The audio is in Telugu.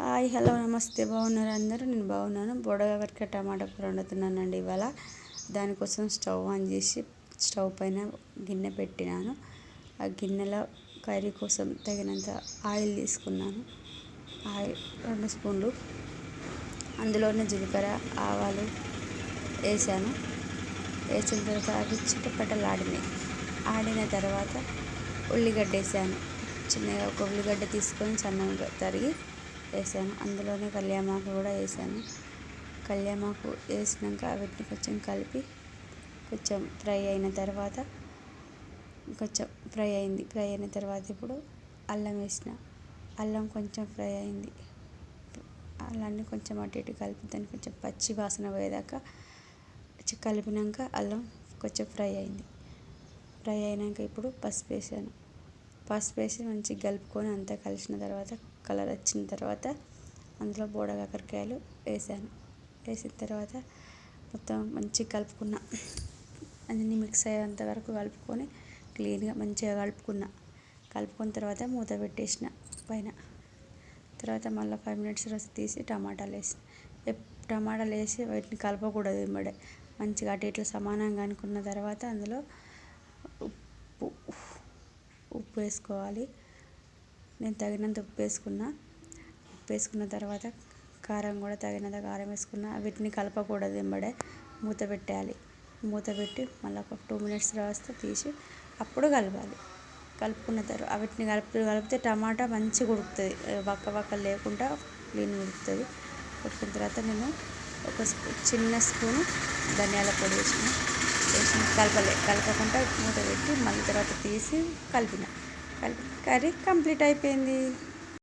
హాయ్ హలో నమస్తే, బాగున్నారు అందరూ? నేను బాగున్నాను. బొడగవరక టమాటా కూర వండుతున్నానండి ఇవాళ. దానికోసం స్టవ్ ఆన్ చేసి స్టవ్ పైన గిన్నె పెట్టినాను. ఆ గిన్నెలో కర్రీ కోసం తగినంత ఆయిల్ తీసుకున్నాను. ఆయిల్ 2 స్పూన్లు, అందులోనే జీలకర్ర ఆవాలు వేసాను. వేసిన తర్వాత అవి చిటపటలు ఆడిన తర్వాత ఉల్లిగడ్డ వేసాను. చిన్నగా ఒక ఉల్లిగడ్డ తీసుకొని సన్నగా తరిగి వేసాను. అందులోనే కళ్యామాకు కూడా వేసాను. కళ్యామాకు వేసినాక వీటిని కొంచెం కలిపి కొంచెం ఫ్రై అయిన తర్వాత ఫ్రై అయిన తర్వాత ఇప్పుడు అల్లం వేసిన. అల్లం కొంచెం ఫ్రై అయింది. అల్లాన్ని కొంచెం అటు ఇటు కలిపి దాన్ని కొంచెం పచ్చి వాసన పోయేదాకా కలిపినాక అల్లం కొంచెం ఫ్రై అయింది. ఫ్రై అయినాక ఇప్పుడు పసుపు వేసాను. పసుపు వేసి మంచిగా కలుపుకొని అంతా కలిసిన తర్వాత కలర్ వచ్చిన తర్వాత అందులో బోడకాకరకాయలు వేసాను. వేసిన తర్వాత మొత్తం మంచిగా కలుపుకున్న. అన్నీ మిక్స్ అయ్యేంత వరకు కలుపుకొని క్లీన్గా మంచిగా కలుపుకున్న తర్వాత మూత పెట్టేసిన పైన. తర్వాత మళ్ళీ 5 minutes తర్వాత తీసి టమాటాలు వేసి వాటిని కలపకూడదు వెంబడే. మంచిగా అటు ఇట్లా సమానంగా అనుకున్న తర్వాత అందులో ఉప్పు వేసుకోవాలి. నేను తగినంత ఉప్పు వేసుకున్న తర్వాత కారం కూడా తగినంత కారం వేసుకున్న. వీటిని కలపకూడదు వెంబడే, మూత పెట్టాలి. మూత పెట్టి మళ్ళీ ఒక 2 minutes తర్వాత తీసి అప్పుడు కలపాలి. కలుపుకున్న తర్వాత వీటిని కలిపితే టమాటా మంచిగా ఉడుకుతుంది, వక్కలు లేకుండా క్లీన్ ఉడుకుతుంది. ఉడికిన తర్వాత నేను ఒక చిన్న స్పూను ధనియాల పొడి వేసి కలపకుండా మూత పెట్టి మళ్ళీ తర్వాత తీసి కలిపి కర్రీ కంప్లీట్ అయిపోయింది.